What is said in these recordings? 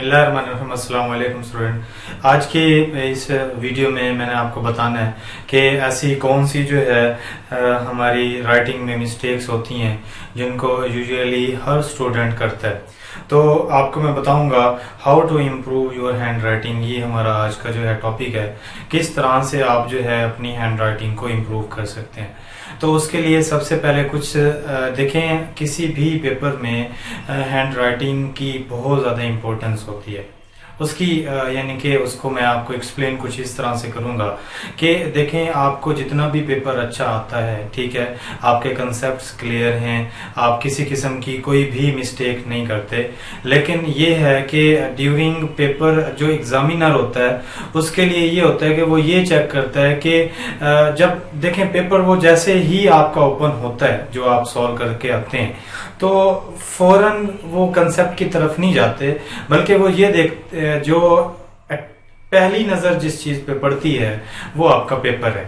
बिस्मिल्लाहिर्रहमानिर्रहीम। अस्सलाम वालेकुम स्टूडेंट। आज के इस वीडियो में मैंने आपको बताना है कि ऐसी कौन सी जो है हमारी राइटिंग में मिस्टेक्स होती हैं जिनको यूजुअली हर स्टूडेंट करता है। तो आपको मैं बताऊंगा how to improve your handwriting. ये हमारा आज का जो है टॉपिक है, किस तरह से आप जो है अपनी हैंड राइटिंग को इम्प्रूव कर सकते हैं। तो उसके लिए सबसे पहले कुछ देखें, किसी भी पेपर में हैंड राइटिंग की बहुत ज़्यादा इम्पोर्टेंस होती है उसकी, यानी कि उसको मैं आपको एक्सप्लेन कुछ इस तरह से करूंगा कि देखें, आपको जितना भी पेपर अच्छा आता है, ठीक है, आपके कंसेप्ट्स क्लियर हैं, आप किसी किस्म की कोई भी मिस्टेक नहीं करते, लेकिन ये है कि ड्यूरिंग पेपर जो एग्जामिनर होता है उसके लिए ये होता है कि वो ये चेक करता है कि जब देखें पेपर वो जैसे ही आपका ओपन होता है, जो आप सॉल्व करके आते हैं, तो फौरन वो कंसेप्ट की तरफ नहीं जाते, बल्कि वो ये देखते जो पहली नजर जिस चीज पे पड़ती है वो आपका पेपर है।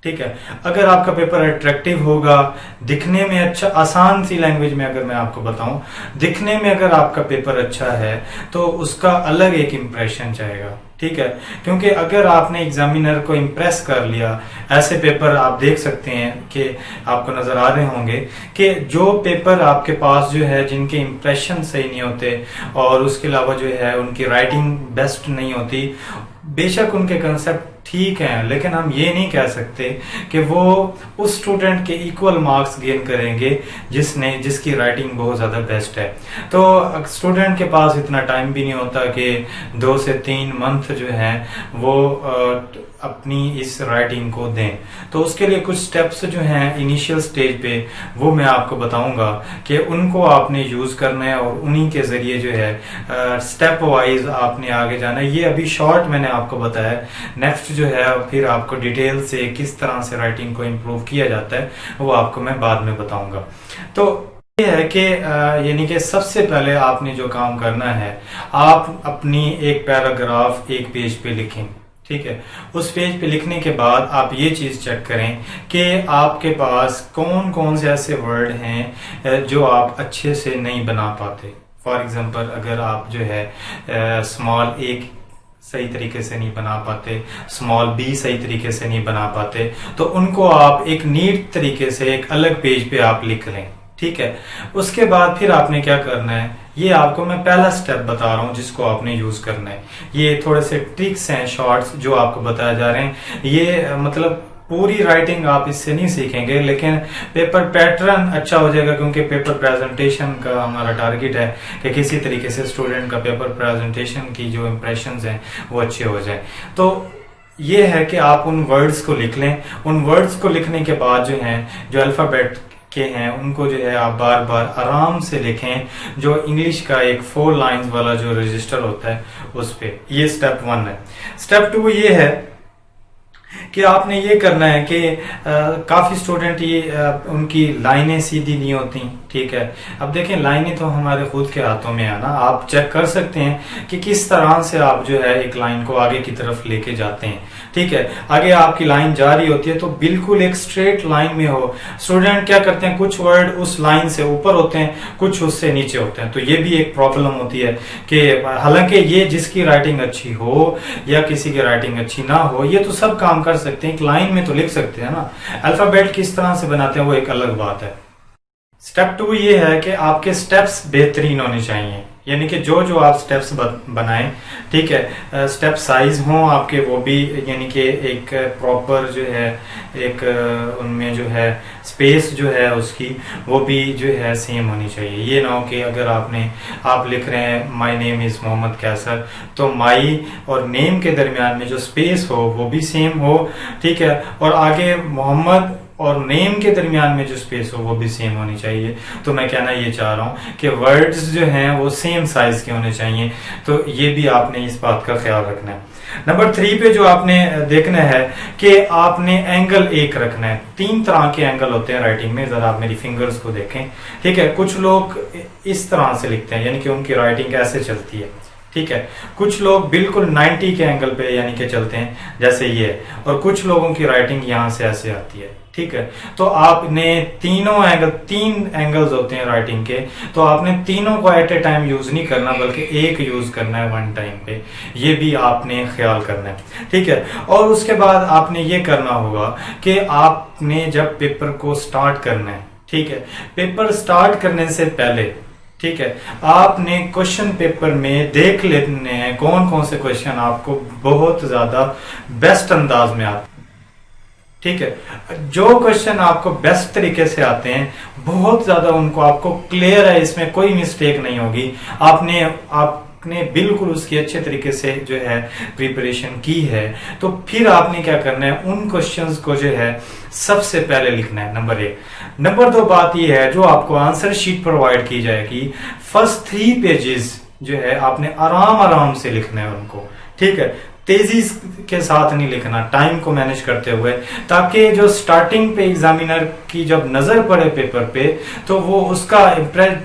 ठीक है, अगर आपका पेपर अट्रैक्टिव होगा, दिखने में अच्छा, आसान सी लैंग्वेज में अगर मैं आपको बताऊं, दिखने में अगर आपका पेपर अच्छा है तो उसका अलग एक इम्प्रेशन जाएगा। ठीक है, क्योंकि अगर आपने एग्जामिनर को इम्प्रेस कर लिया, ऐसे पेपर आप देख सकते हैं कि आपको नजर आ रहे होंगे कि जो पेपर आपके पास जो है जिनके इम्प्रेशन सही नहीं होते और उसके अलावा जो है उनकी राइटिंग बेस्ट नहीं होती, बेशक उनके कंसेप्ट ठीक है, लेकिन हम ये नहीं कह सकते कि वो उस स्टूडेंट के इक्वल मार्क्स गेन करेंगे जिसकी राइटिंग बहुत ज्यादा बेस्ट है। तो स्टूडेंट के पास इतना टाइम भी नहीं होता कि 2 से 3 मंथ जो है वो अपनी इस राइटिंग को दें। तो उसके लिए कुछ स्टेप्स जो हैं इनिशियल स्टेज पे वो मैं आपको बताऊंगा कि उनको आपने यूज करना है और उन्हीं के जरिए जो है स्टेप वाइज आपने आगे जाना है। ये अभी शॉर्ट मैंने आपको बताया, नेक्स्ट जो है फिर आपको डिटेल से किस तरह से राइटिंग को इम्प्रूव किया जाता है वो आपको मैं बाद में बताऊंगा। तो ये है कि यानी कि सबसे पहले आपने जो काम करना है, आप अपनी एक पैराग्राफ एक पेज पे लिखें। ठीक है, उस पेज पे लिखने के बाद आप ये चीज चेक करें कि आपके पास कौन कौन से ऐसे वर्ड हैं जो आप अच्छे से नहीं बना पाते। फॉर एग्जांपल, अगर आप जो है स्मॉल ए सही तरीके से नहीं बना पाते, स्मॉल बी सही तरीके से नहीं बना पाते, तो उनको आप एक नीट तरीके से एक अलग पेज पे आप लिख लें। ठीक है, उसके बाद फिर आपने क्या करना है, ये आपको मैं पहला स्टेप बता रहा हूं जिसको आपने यूज करना है। ये थोड़े से ट्रिक्स हैं, शॉर्ट्स जो आपको बताए जा रहे हैं। ये मतलब पूरी राइटिंग आप इससे नहीं सीखेंगे, लेकिन पेपर पैटर्न अच्छा हो जाएगा, क्योंकि पेपर प्रेजेंटेशन का हमारा टारगेट है कि किसी तरीके से स्टूडेंट का पेपर प्रेजेंटेशन की जो इम्प्रेशंस हैं वो अच्छे हो जाए। तो ये है कि आप उन वर्ड्स को लिख लें। उन वर्ड्स को लिखने के बाद जो है जो अल्फाबेट के हैं उनको जो है आप बार बार आराम से लिखें, जो इंग्लिश का एक 4 लाइंस वाला जो रजिस्टर होता है उस पे। ये स्टेप 1 है। स्टेप 2 ये है कि आपने ये करना है कि काफी स्टूडेंट ये उनकी लाइनें सीधी नहीं होती। ठीक है, अब देखें, लाइनें तो हमारे खुद के हाथों में है ना, आप चेक कर सकते हैं कि किस तरह से आप जो है एक लाइन को आगे की तरफ लेके जाते हैं। ठीक है, आगे आपकी लाइन जा रही होती है तो बिल्कुल एक स्ट्रेट लाइन में हो। स्टूडेंट क्या करते हैं, कुछ वर्ड उस लाइन से ऊपर होते हैं, कुछ उससे नीचे होते हैं, तो ये भी एक प्रॉब्लम होती है कि हालांकि ये जिसकी राइटिंग अच्छी हो या किसी की राइटिंग अच्छी ना हो, ये तो सब काम कर सकते हैं, एक लाइन में तो लिख सकते हैं ना। अल्फाबेट किस तरह से बनाते हैं वो एक अलग बात है। स्टेप 2 ये है कि आपके स्टेप्स बेहतरीन होने चाहिए, यानी कि जो जो आप स्टेप्स बनाएं, ठीक है, स्टेप साइज हों आपके वो भी, यानी कि एक प्रॉपर जो है एक उनमें जो है स्पेस जो है उसकी वो भी जो है सेम होनी चाहिए। ये ना हो कि अगर आप लिख रहे हैं my name is Mohammad Kaiser, तो माई और नेम के दरमियान में जो स्पेस हो वो भी सेम हो। ठीक है, और आगे मोहम्मद और नेम के दरमियान में जो स्पेस हो वो भी सेम होनी चाहिए। तो मैं कहना ये चाह रहा हूँ कि वर्ड्स जो हैं वो सेम साइज के होने चाहिए, तो ये भी आपने इस बात का ख्याल रखना है। नंबर 3 पे जो आपने देखना है कि आपने एंगल एक रखना है। 3 तरह के एंगल होते हैं राइटिंग में, जरा आप मेरी फिंगर्स को देखें। ठीक है, कुछ लोग इस तरह से लिखते हैं, यानी कि उनकी राइटिंग ऐसे चलती है। ठीक है। कुछ लोग बिल्कुल 90 के एंगल पे यानी कि चलते हैं जैसे ये, और कुछ लोगों की राइटिंग यहां से ऐसे आती है, ठीक है। तो आपने तीनों एंगल, 3 एंगल्स होते हैं राइटिंग के, तो आपने तीनों को एट ए टाइम यूज नहीं करना बल्कि एक यूज करना है वन टाइम पे, ये भी आपने ख्याल करना है, ठीक है। और उसके बाद आपने ये करना होगा कि आपने जब पेपर को स्टार्ट करना है, ठीक है, पेपर स्टार्ट करने से पहले, ठीक है, आपने क्वेश्चन पेपर में देख लेने हैं कौन कौन से क्वेश्चन आपको बहुत ज्यादा बेस्ट अंदाज में आते हैं, ठीक है। जो क्वेश्चन आपको बेस्ट तरीके से आते हैं, बहुत ज्यादा उनको आपको क्लियर है, इसमें कोई मिस्टेक नहीं होगी, आपने बिल्कुल उसकी अच्छे तरीके से जो है प्रिपरेशन की है, तो फिर आपने क्या करना है, उन क्वेश्चंस को जो है सबसे पहले लिखना है, नंबर 1। नंबर 2 बात यह है, जो आपको आंसर शीट प्रोवाइड की जाएगी, फर्स्ट 3 पेजेस जो है आपने आराम आराम से लिखना है उनको, ठीक है, तेजी के साथ नहीं लिखना, टाइम को मैनेज करते हुए, ताकि जो स्टार्टिंग पे एग्जामिनर की जब नजर पड़े पेपर पे, तो वो उसका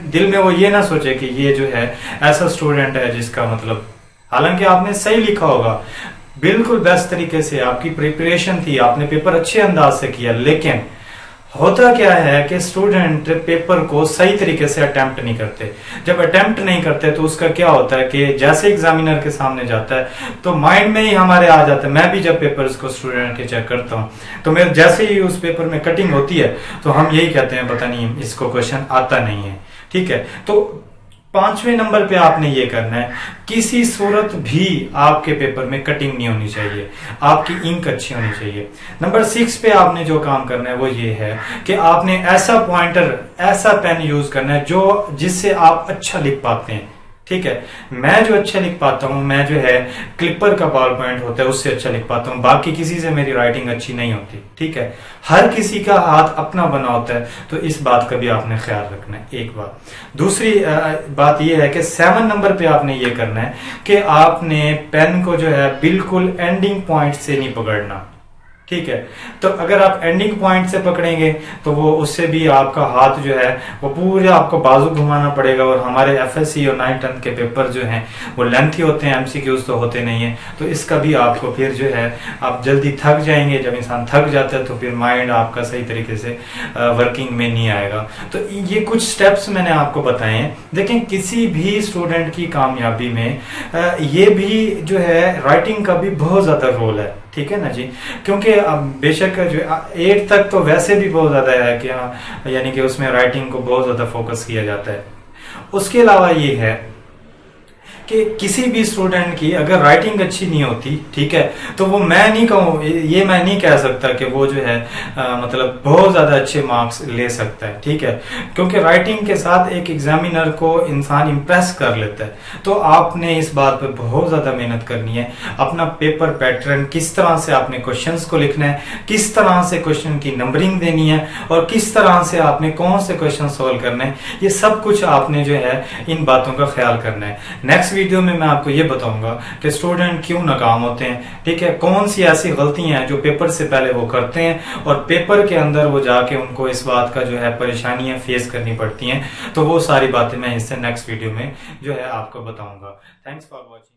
दिल में वो ये ना सोचे कि ये जो है ऐसा स्टूडेंट है जिसका मतलब, हालांकि आपने सही लिखा होगा, बिल्कुल बेस्ट तरीके से आपकी प्रिपरेशन थी, आपने पेपर अच्छे अंदाज से किया, लेकिन होता क्या है कि स्टूडेंट पेपर को सही तरीके से अटेम्प्ट नहीं करते। जब अटेम्प्ट नहीं करते तो उसका क्या होता है कि जैसे एग्जामिनर के सामने जाता है तो माइंड में ही हमारे आ जाता है। मैं भी जब पेपर्स को स्टूडेंट के चेक करता हूँ तो मैं जैसे ही उस पेपर में कटिंग होती है तो हम यही कहते हैं पता नहीं इसको क्वेश्चन आता नहीं है, ठीक है। तो 5वें नंबर पे आपने ये करना है, किसी सूरत भी आपके पेपर में कटिंग नहीं होनी चाहिए, आपकी इंक अच्छी होनी चाहिए। नंबर 6 पे आपने जो काम करना है वो ये है कि आपने ऐसा पॉइंटर, ऐसा पेन यूज करना है जो जिससे आप अच्छा लिख पाते हैं, ठीक है। मैं जो अच्छा लिख पाता हूं, मैं जो है क्लिपर का बॉल पॉइंट होता है उससे अच्छा लिख पाता हूं, बाकी किसी से मेरी राइटिंग अच्छी नहीं होती, ठीक है। हर किसी का हाथ अपना बना होता है, तो इस बात का भी आपने ख्याल रखना है, एक बात। दूसरी बात यह है कि 7 नंबर पे आपने ये करना है कि आपने पेन को जो है बिल्कुल एंडिंग पॉइंट से नहीं पकड़ना, ठीक है। तो अगर आप एंडिंग पॉइंट से पकड़ेंगे तो वो उससे भी आपका हाथ जो है वो पूरा आपको बाजू घुमाना पड़ेगा, और हमारे एफएससी और 9th 10th के पेपर जो हैं वो लेंथी होते हैं, एमसीक्यूज तो होते नहीं है, तो इसका भी आपको फिर जो है आप जल्दी थक जाएंगे। जब इंसान थक जाता है तो फिर माइंड आपका सही तरीके से वर्किंग में नहीं आएगा। तो ये कुछ स्टेप्स मैंने आपको बताए हैं। देखें, किसी भी स्टूडेंट की कामयाबी में ये भी जो है राइटिंग का भी बहुत ज्यादा रोल है, ठीक है ना जी। क्योंकि अब बेशक जो 8 तक तो वैसे भी बहुत ज्यादा है कि यानी कि उसमें राइटिंग को बहुत ज्यादा फोकस किया जाता है। उसके अलावा ये है कि किसी भी स्टूडेंट की अगर राइटिंग अच्छी नहीं होती, ठीक है, तो वो मैं नहीं कहूँ, ये मैं नहीं कह सकता कि वो जो है मतलब बहुत ज्यादा अच्छे मार्क्स ले सकता है, ठीक है। क्योंकि राइटिंग के साथ एक एग्जामिनर को इंसान इंप्रेस कर लेता है, तो आपने इस बात पे बहुत ज्यादा मेहनत करनी है। अपना पेपर पैटर्न, किस तरह से आपने क्वेश्चंस को लिखना है, किस तरह से क्वेश्चन की नंबरिंग देनी है, और किस तरह से आपने कौन से क्वेश्चन सोल्व करने हैं, ये सब कुछ आपने जो है इन बातों का ख्याल करना है। नेक्स्ट वीडियो में मैं आपको ये बताऊंगा कि स्टूडेंट क्यों नाकाम होते हैं, ठीक है, कौन सी ऐसी गलतियां हैं जो पेपर से पहले वो करते हैं और पेपर के अंदर वो जाके उनको इस बात का जो है परेशानियां फेस करनी पड़ती हैं। तो वो सारी बातें मैं इससे नेक्स्ट वीडियो में जो है आपको बताऊंगा। Thanks for watching.